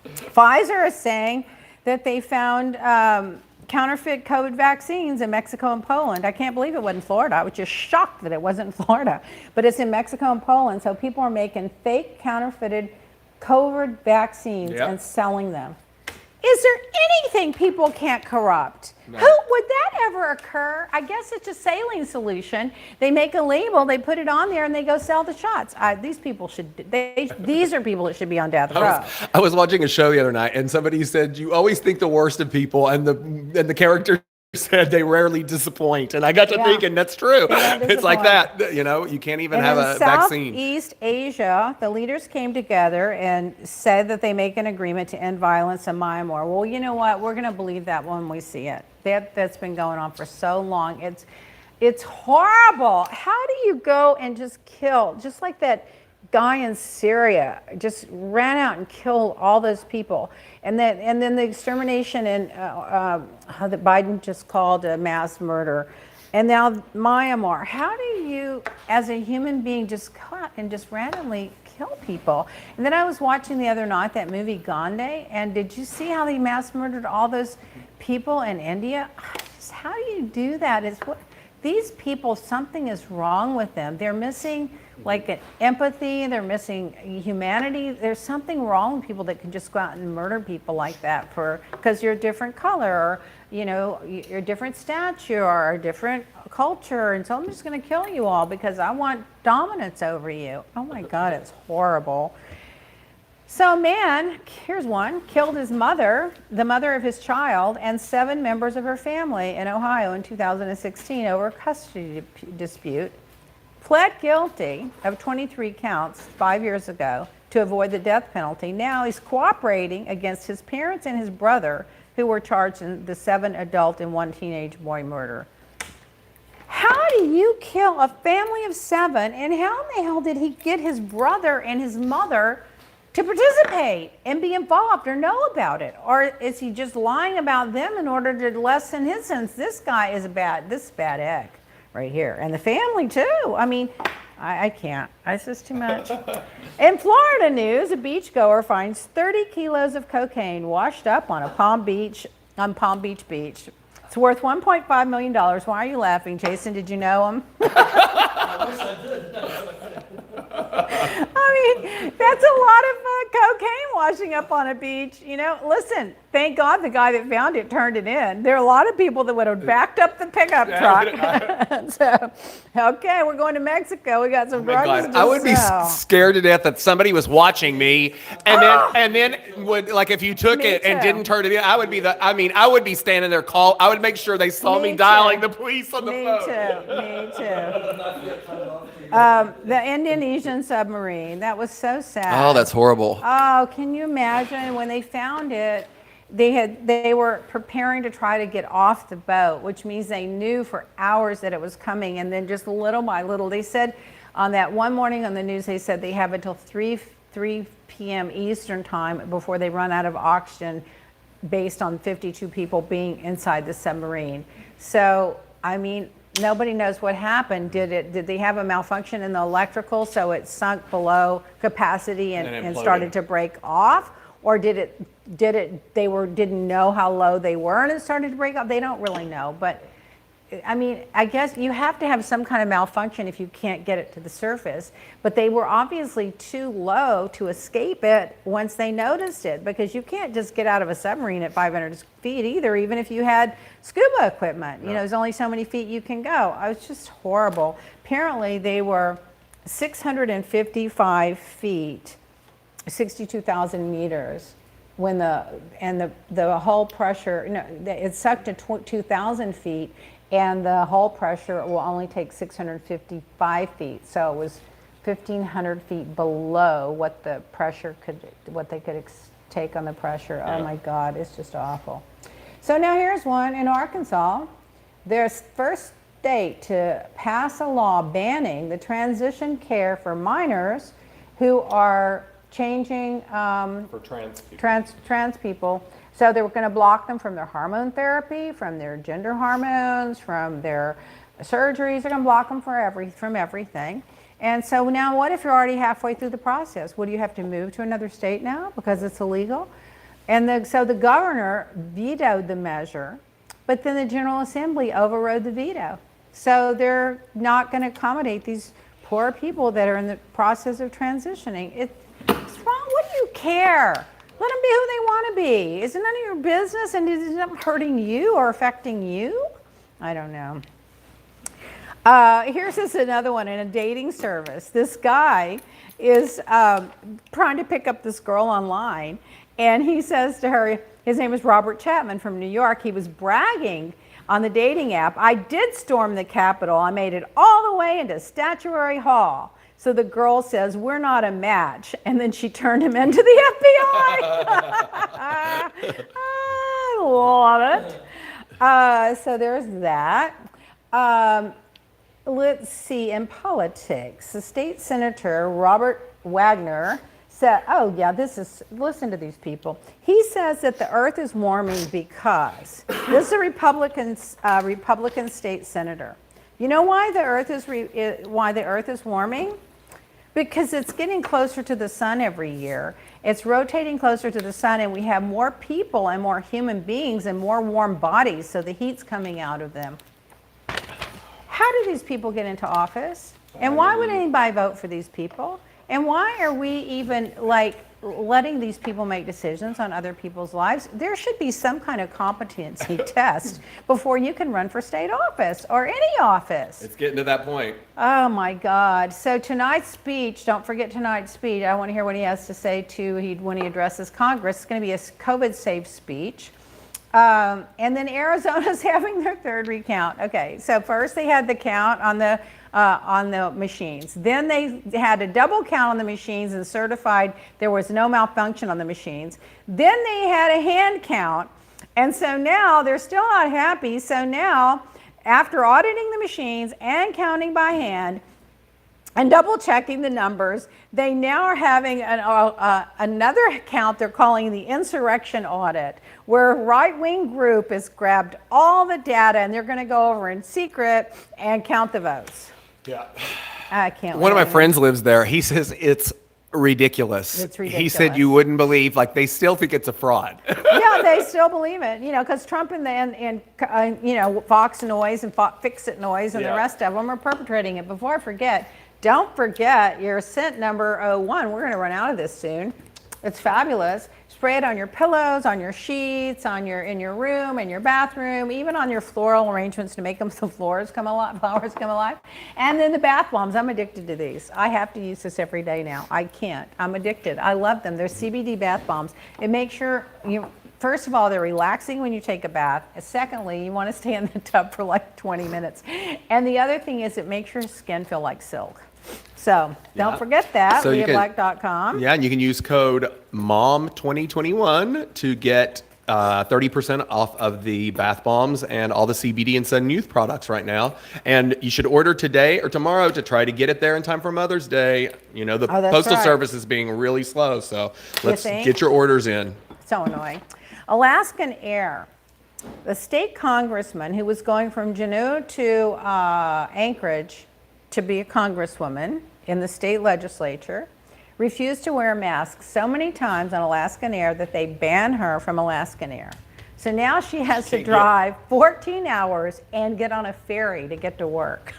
Pfizer is saying that they found counterfeit COVID vaccines in Mexico and Poland. I can't believe it wasn't Florida. I was just shocked that it wasn't Florida. But it's in Mexico and Poland. So people are making fake counterfeited COVID vaccines and selling them. Is there anything people can't corrupt? No. Who would that ever occur? I guess it's a saline solution. They make a label, they put it on there, and they go sell the shots. These people should. These are people that should be on death row. I was watching a show the other night, and somebody said, you always think the worst of people, and the character said they rarely disappoint. And I got to thinking, that's true. It's like that. You know, you can't even have a vaccine. Southeast Asia, the leaders came together and said that they make an agreement to end violence in Myanmar. Well, you know what? We're going to believe that when we see it. That's been going on for so long. It's horrible. How do you go and just kill, just like that guy in Syria just ran out and killed all those people, and then the extermination in that Biden just called a mass murder, and now Myanmar. How do you, as a human being, just go out and just randomly kill people? And then I was watching the other night that movie Gandhi, and did you see how they mass murdered all those people in India? How do you do that? These people, something is wrong with them. They're missing like an empathy. They're missing humanity. There's something wrong with people that can just go out and murder people like that because you're a different color, or you're a different stature, or a different culture, and so I'm just going to kill you all because I want dominance over you. Oh my God, it's horrible. So a man, here's one, killed his mother, the mother of his child, and 7 members of her family in Ohio in 2016 over a custody dispute. Pled guilty of 23 counts 5 years ago to avoid the death penalty. Now he's cooperating against his parents and his brother, who were charged in the 7 adult and 1 teenage boy murder. How do you kill a family of 7, and how in the hell did he get his brother and his mother to participate and be involved or know about it? Or is he just lying about them in order to lessen his sentence? This guy is this bad egg right here. And the family too. I mean, I can't. It's just too much. In Florida news, a beachgoer finds 30 kilos of cocaine washed up on Palm Beach Beach. It's worth $1.5 million. Why are you laughing, Jason? Did you know him? I wish I did. I mean, that's a lot of cocaine washing up on a beach. Listen, thank God the guy that found it turned it in. There are a lot of people that would have backed up the pickup truck. So, okay, we're going to Mexico. We got some drugs to I would be sell. scared to death that somebody was watching me, and then would, like, if you took Me it and too. didn't turn it in, I would be standing there I would make sure they saw me Me dialing too. the police on the Me phone. too. The Indonesian submarine. That was so sad. Oh, that's horrible. Oh, can you imagine when they found it? They were preparing to try to get off the boat, which means they knew for hours that it was coming, and then just little by little, they said on that one morning on the news, they said they have until 3 p.m. Eastern time before they run out of oxygen, based on 52 people being inside the submarine. So, I mean, nobody knows what happened. Did they have a malfunction in the electrical so it sunk below capacity and started to break off? Or didn't know how low they were and it started to break off? They don't really know. But I mean, I guess you have to have some kind of malfunction if you can't get it to the surface. But they were obviously too low to escape it once they noticed it, because you can't just get out of a submarine at 500 feet either, even if you had scuba equipment. There's only so many feet you can go. It was just horrible. Apparently, they were 655 feet, 62,000 meters. When the hull pressure, it sucked to 2,000 feet, and the hull pressure will only take 655 feet. So it was 1,500 feet below what the pressure what they could take on the pressure. Yeah. Oh my God, it's just awful. So now here's one in Arkansas. They're first state to pass a law banning the transition care for minors who are changing For trans people. So they were going to block them from their hormone therapy, from their gender hormones, from their surgeries. They're going to block them from everything. And so now what if you're already halfway through the process? Would you have to move to another state now because it's illegal? And so the governor vetoed the measure, but then the General Assembly overrode the veto. So they're not going to accommodate these poor people that are in the process of transitioning. What's wrong? What do you care? Let them be who they want to be. Is it none of your business, and is it not hurting you or affecting you? I don't know. Here's another one in a dating service. This guy is trying to pick up this girl online, and he says to her, his name is Robert Chapman from New York. He was bragging on the dating app, "I did storm the Capitol. I made it all the way into Statuary Hall." So the girl says, "We're not a match." And then she turned him into the FBI. I love it. So there's that. Let's see, in politics, the state senator, Robert Wagner, said, listen to these people. He says that the earth is warming because, this is a Republican state senator. You know why the earth is warming? Because it's getting closer to the sun every year. It's rotating closer to the sun, and we have more people and more human beings and more warm bodies, so the heat's coming out of them. How do these people get into office? And why would anybody vote for these people? And why are we even like letting these people make decisions on other people's lives? There should be some kind of competency test before you can run for state office or any office. It's getting to that point. Oh my God. So tonight's speech, don't forget tonight's speech. I want to hear what he has to say when he addresses Congress. It's going to be a COVID-safe speech. And then Arizona's having their third recount. Okay, so first they had the count on the machines. Then they had a double count on the machines and certified there was no malfunction on the machines. Then they had a hand count. And so now they're still not happy. So now, after auditing the machines and counting by hand and double checking the numbers, they now are having another count they're calling the insurrection audit, where a right-wing group has grabbed all the data and they're going to go over in secret and count the votes. Yeah. I can't. One of my friends lives there. He says it's ridiculous. It's ridiculous. He said you wouldn't believe, like they still think it's a fraud. Yeah, they still believe it, because Trump and Fox Noise and Fix It Noise and the rest of them are perpetrating it. Before I forget, don't forget your scent number 01. We're going to run out of this soon. It's fabulous. Spray it on your pillows, on your sheets, in your room, in your bathroom, even on your floral arrangements to make the flowers come alive. And then the bath bombs. I'm addicted to these. I have to use this every day now. I can't. I'm addicted. I love them. They're Cbd Bath Bombs. It makes sure first of all, they're relaxing when you take a bath. Secondly, you want to stay in the tub for like 20 minutes. And the other thing is it makes your skin feel like silk. So don't forget that, so LeahBlack.com. Yeah, and you can use code MOM2021 to get 30% off of the bath bombs and all the CBD and Sun Youth products right now. And you should order today or tomorrow to try to get it there in time for Mother's Day. The Postal Service is being really slow, so let's get your orders in. So annoying. Alaskan Air. The state congressman who was going from Juneau to Anchorage to be a congresswoman in the state legislature refused to wear a mask so many times on Alaskan Air that they banned her from Alaskan Air. So now she has to drive 14 hours and get on a ferry to get to work.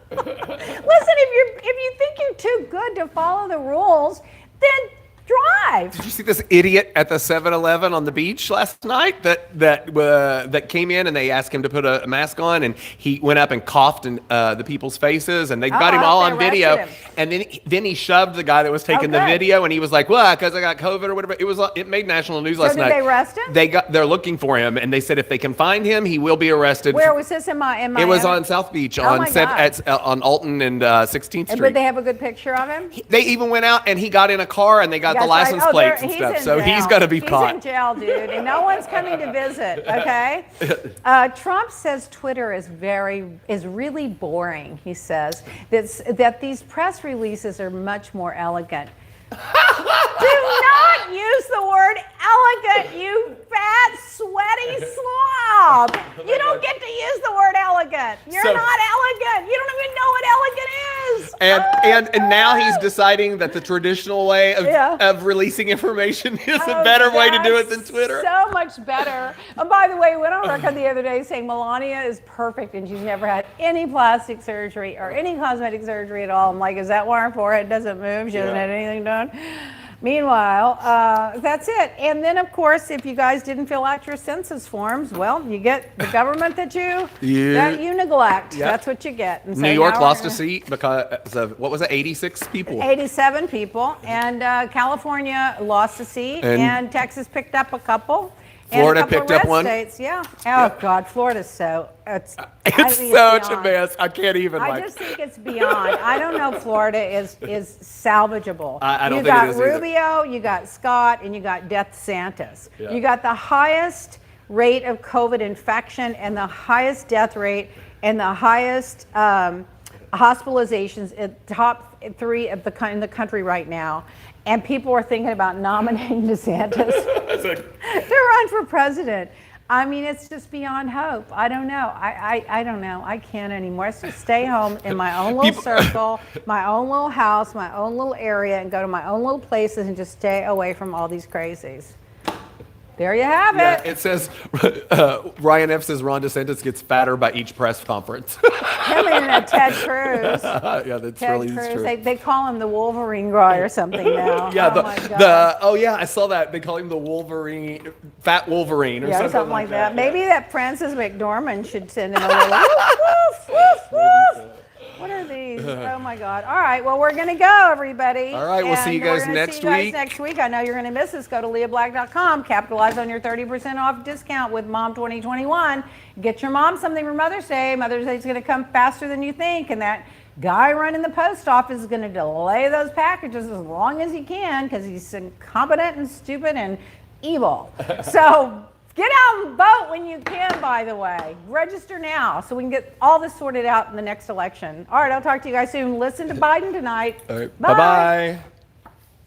Listen, if you think you're too good to follow the rules, then drive. Did you see this idiot at the 7-Eleven on the beach last night that came in and they asked him to put a mask on and he went up and coughed in the people's faces and they got him all on video. Him. And then he shoved the guy that was taking the video and he was like, "Well, because I got COVID or whatever." It made national news last night. Did they arrest him? They're looking for him and they said if they can find him, he will be arrested. Where was this in Miami? It was on South Beach on Alton and 16th Street. But they have a good picture of him? They even went out and he got in a car and they got the license plates and stuff. So he's got to be caught. He's in jail, dude, and no one's coming to visit. Okay. Trump says Twitter is really boring. He says that these press releases are much more elegant. Do not use the word elegant, you fat, sweaty slob. You don't get to use the word elegant. You're not elegant. You don't even know what elegant is. And now he's deciding that the traditional way of releasing information is a better way to do it than Twitter. So much better. And by the way, we went on record the other day saying Melania is perfect and she's never had any plastic surgery or any cosmetic surgery at all. I'm like, is that why her forehead doesn't move? She hasn't had anything done. Meanwhile, that's it. And then, of course, if you guys didn't fill out your census forms, well, you get the government that you neglect. Yep. That's what you get. And so New York lost a seat because of, 86 people? 87 people. And California lost a seat. And Texas picked up a couple. Florida picked up one? States, yeah. Oh, God, Florida's it's such a mess. I can't even. I just think it's beyond. I don't know if Florida is salvageable. I don't think it is either. You got Rubio, you got Scott, and you got DeSantis. Yeah. You got the highest rate of COVID infection and the highest death rate and the highest hospitalizations at top 3 in the country right now. And people are thinking about nominating DeSantis to run for president. I mean, it's just beyond hope. I don't know. I don't know. I can't anymore. I just stay home in my own little circle, my own little house, my own little area, and go to my own little places and just stay away from all these crazies. There you have Yeah, it. it says Ryan F says Ron DeSantis gets fatter by each press conference. Him and Ted Cruz. Yeah, that's Ted really Cruz. true. They call him the Wolverine guy or something now. Yeah, oh my God. oh yeah, I saw that. They call him the Wolverine, Fat Wolverine, or Yeah, something like that. that. Maybe that Frances McDormand should send him a little woof, woof, woof, woof. What are these? Oh my God. All right, well, we're going to go, everybody. All right, we'll see you And we're guys gonna next see you guys week. next week. I know you're going to miss us. Go to leahblack.com. Capitalize on your 30% off discount with Mom 2021. Get your mom something for Mother's Day. Mother's Day is going to come faster than you think, and that guy running the post office is going to delay those packages as long as he can because he's incompetent and stupid and evil. So get out and vote when you can, by the way. Register now so we can get all this sorted out in the next election. All right, I'll talk to you guys soon. Listen to Biden tonight. All right, bye-bye.